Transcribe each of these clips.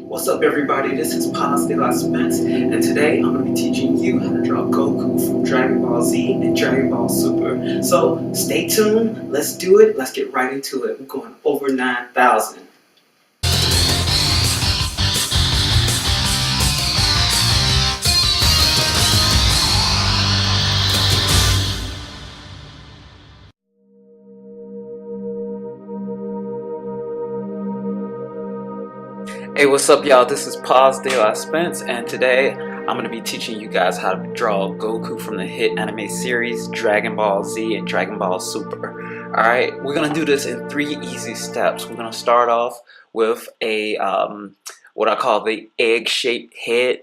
What's up everybody, this is Spence, and today I'm going to be teaching you how to draw Goku from Dragon Ball Z and Dragon Ball Super. So stay tuned, let's do it, let's get right into it. We're going over 9,000. Hey, what's up y'all, this is Spence, and today I'm going to be teaching you guys how to draw Goku from the hit anime series Dragon Ball Z and Dragon Ball Super. Alright, we're going to do this in 3 easy steps. We're going to start off with a what I call the egg-shaped head.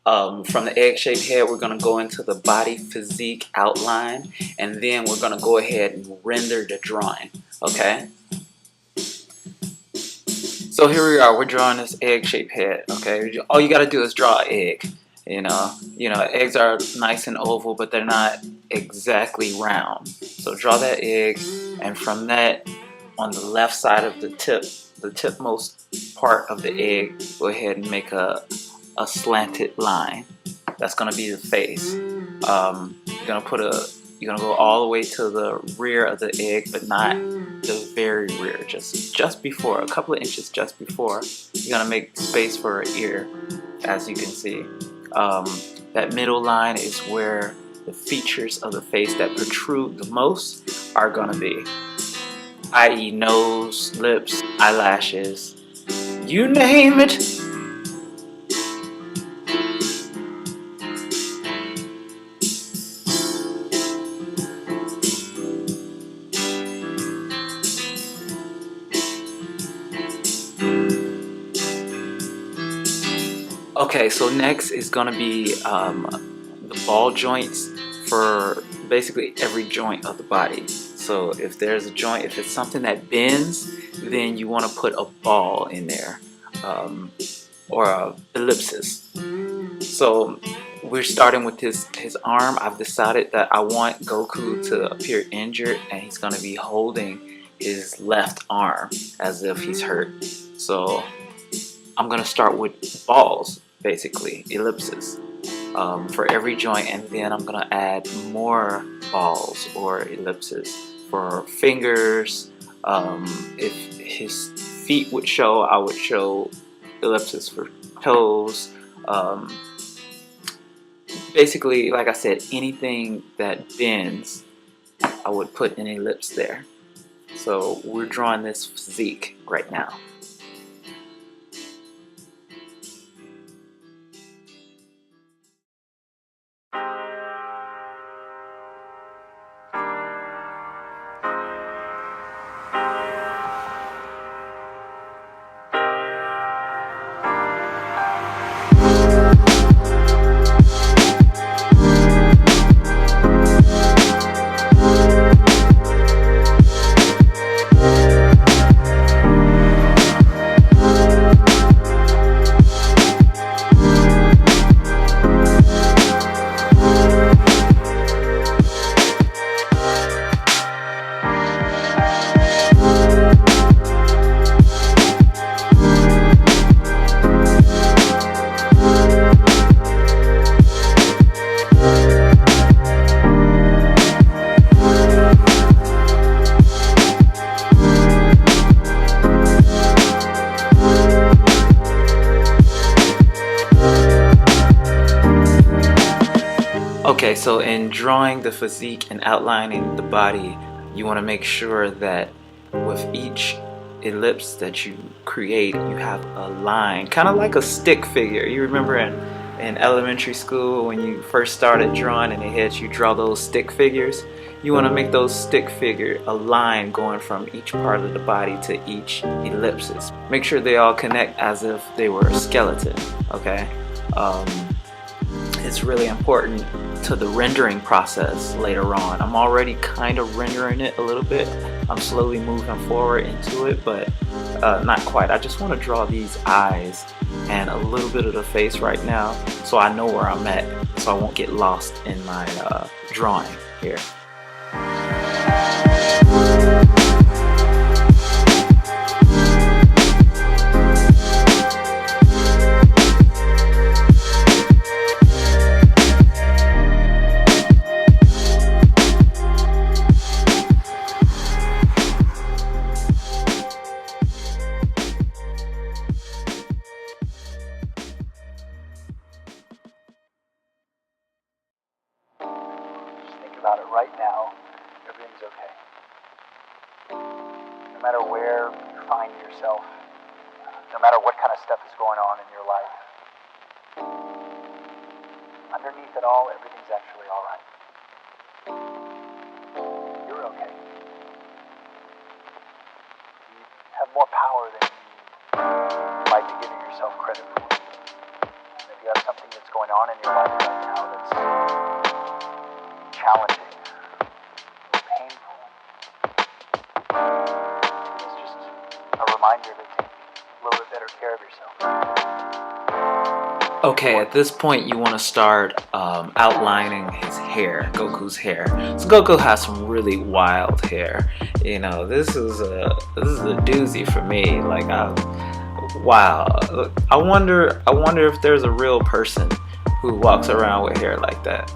From the egg-shaped head, we're going to go into the body physique outline, and then we're going to go ahead and render the drawing. Okay? So here we are, we're drawing this egg-shaped head, okay? All you gotta do is draw an egg, you know, eggs are nice and oval, but they're not exactly round. So draw that egg, and from that, on the left side of the tipmost part of the egg, go ahead and make a slanted line. That's gonna be the face. You're gonna go all the way to the rear of the egg, but not the very rear, just before, a couple of inches just before. You're gonna make space for an ear, as you can see. That middle line is where the features of the face that protrude the most are gonna be, i.e. nose, lips, eyelashes, you name it. Okay, so next is going to be the ball joints for basically every joint of the body. So if there's a joint, if it's something that bends, then you want to put a ball in there, or a ellipsis. So we're starting with his arm. I've decided that I want Goku to appear injured, and he's going to be holding his left arm as if he's hurt. So I'm going to start with balls, basically ellipses, for every joint, and then I'm going to add more balls or ellipses for fingers. If his feet would show, I would show ellipses for toes. Basically, like I said, anything that bends, I would put an ellipse there. So we're drawing this physique right now. Okay, so in drawing the physique and outlining the body, you want to make sure that with each ellipse that you create, you have a line, kind of like a stick figure. You remember in elementary school when you first started drawing and they had you draw those stick figures? You want to make those stick figure a line going from each part of the body to each ellipsis. Make sure they all connect as if they were a skeleton, okay? It's really important to the rendering process later on. I'm already kind of rendering it a little bit. I'm slowly moving forward into it, but not quite. I just want to draw these eyes and a little bit of the face right now, so I know where I'm at, so I won't get lost in my drawing here. kind of stuff is going on in your life, underneath it all, everything's actually alright. You're okay. You have more power than you might be giving yourself credit for. And if you have something that's going on in your life right now that's challenging, painful, it's just a reminder to take a little bit better care of yourself. Okay, at this point you want to start outlining his hair, Goku's hair. So Goku has some really wild hair. You know, this is a doozy for me. Like, wow. I wonder if there's a real person who walks around with hair like that.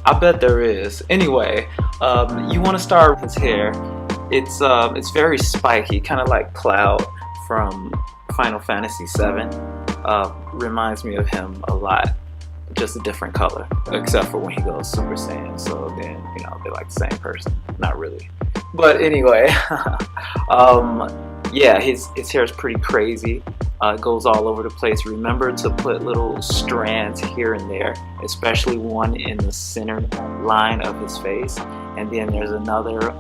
I bet there is. Anyway, you want to start with his hair. It's very spiky, kind of like Cloud from Final Fantasy VII. Reminds me of him a lot, just a different color, except for when he goes Super Saiyan. So then, you know, they're like the same person. Not really, but anyway. Yeah, his hair is pretty crazy. It goes all over the place. Remember to put little strands here and there, especially one in the center line of his face, and then there's another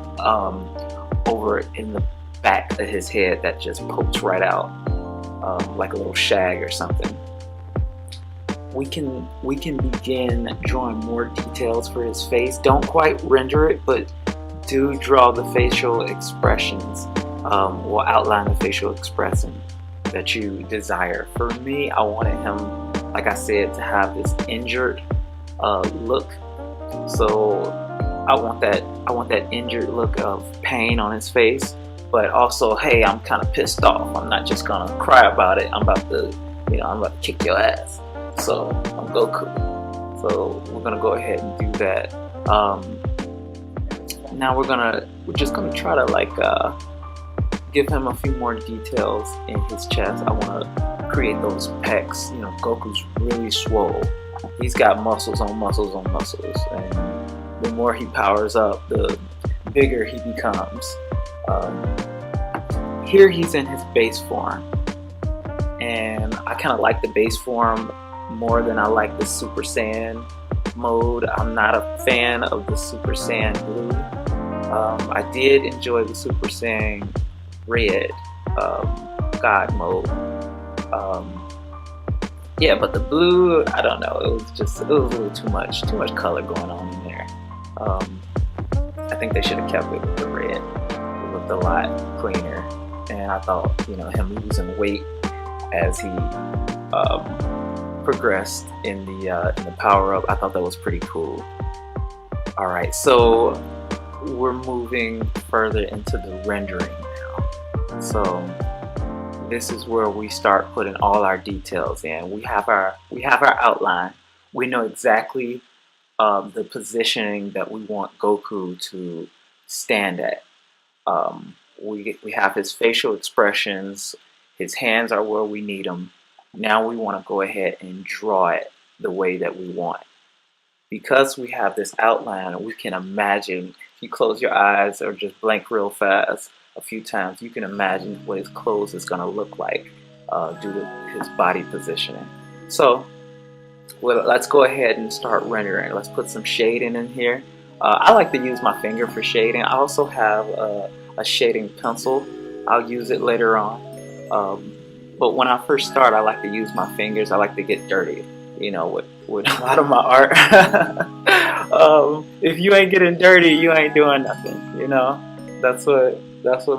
over in the back of his head that just pokes right out. Like a little shag or something. We can begin drawing more details for his face. Don't quite render it, but do draw the facial expressions. We'll outline the facial expression that you desire. For me, I wanted him, like I said, to have this injured look. So I want that injured look of pain on his face. But also, hey, I'm kind of pissed off. I'm not just gonna cry about it. I'm about to kick your ass. So I'm Goku. So we're gonna go ahead and do that. Now we're just gonna try to like give him a few more details in his chest. I want to create those pecs. You know, Goku's really swole. He's got muscles on muscles on muscles, and the more he powers up, the bigger he becomes. Here he's in his base form, and I kind of like the base form more than I like the Super Saiyan mode. I'm not a fan of the Super Saiyan blue. I did enjoy the Super Saiyan red God mode. Yeah, but the blue, I don't know. It was a little too much color going on in there. I think they should have kept it with the red. It looked a lot cleaner. And I thought, you know, him losing weight as he progressed in the power up, I thought that was pretty cool. All right, so we're moving further into the rendering now. So this is where we start putting all our details in. We have our outline. We know exactly the positioning that we want Goku to stand at. We have his facial expressions. His hands are where we need them. Now we want to go ahead and draw it the way that we want. Because we have this outline, we can imagine, if you close your eyes or just blink real fast a few times, you can imagine what his clothes is going to look like due to his body positioning. So let's go ahead and start rendering. Let's put some shading in here. I like to use my finger for shading. I also have a shading pencil. I'll use it later on. But when I first start, I like to use my fingers. I like to get dirty, you know, with a lot of my art. If you ain't getting dirty, you ain't doing nothing, you know. That's what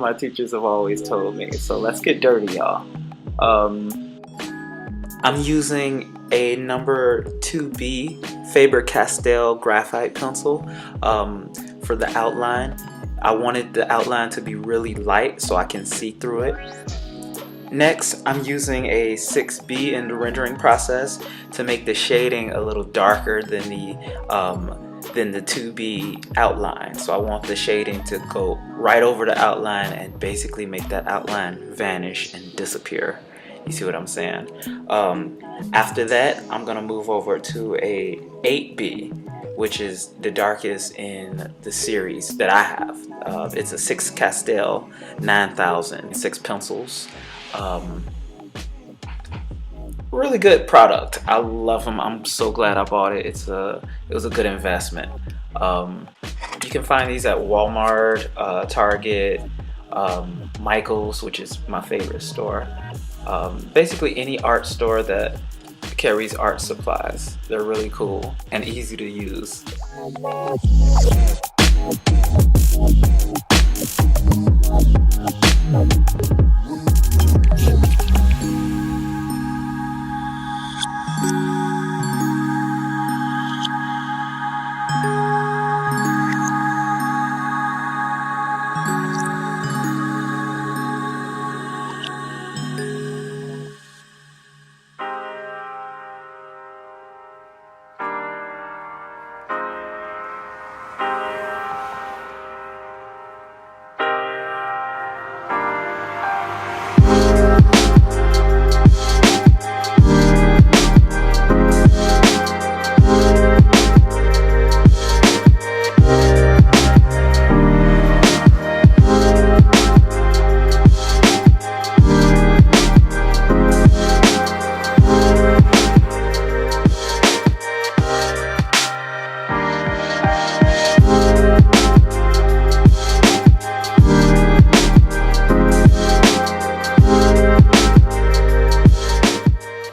my teachers have always told me. So let's get dirty, y'all. I'm using a number 2B Faber-Castell graphite pencil for the outline. I wanted the outline to be really light so I can see through it. Next, I'm using a 6B in the rendering process to make the shading a little darker than the 2B outline. So I want the shading to go right over the outline and basically make that outline vanish and disappear. You see what I'm saying? After that, I'm gonna move over to a 8B, which is the darkest in the series that I have. It's a 6 Castell 9000, 6 pencils. really good product. I love them. I'm so glad I bought it. It was a good investment. You can find these at Walmart, Target, Michael's, which is my favorite store. Basically any art store that carries art supplies. They're really cool and easy to use.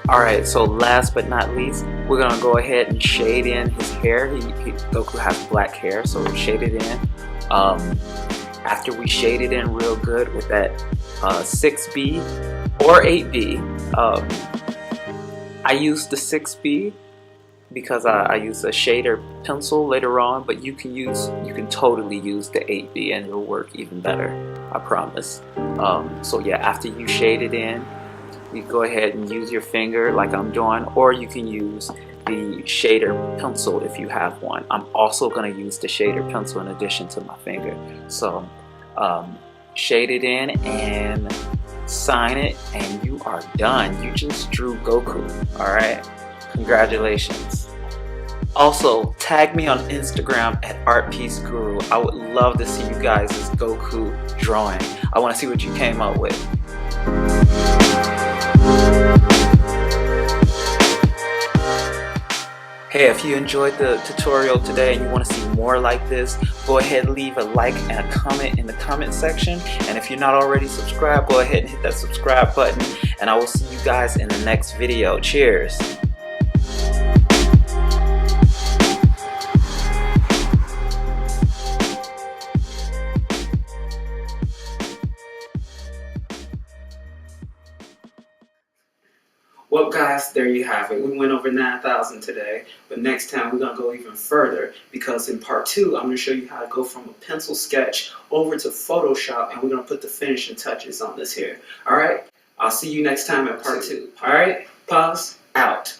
Alright, so last but not least, we're going to go ahead and shade in his hair. Goku has black hair, so we'll shade it in. After we shade it in real good with that 6B or 8B, I use the 6B because I use a shader pencil later on, but you can totally use the 8B and it'll work even better, I promise. So yeah, after you shade it in, you go ahead and use your finger like I'm doing, or you can use the shader pencil if you have one. I'm also going to use the shader pencil in addition to my finger. So shade it in and sign it and you are done. You just drew Goku. Alright, congratulations. Also, tag me on Instagram at ARTPEACEGURU. I would love to see you guys' Goku drawing. I want to see what you came up with. Hey, if you enjoyed the tutorial today and you want to see more like this, go ahead and leave a like and a comment in the comment section. And if you're not already subscribed, go ahead and hit that subscribe button. And I will see you guys in the next video. Cheers! Well guys, there you have it. We went over 9,000 today, but next time we're going to go even further because in part 2 I'm going to show you how to go from a pencil sketch over to Photoshop and we're going to put the finishing touches on this here. Alright, I'll see you next time at part 2. Alright, pause, out.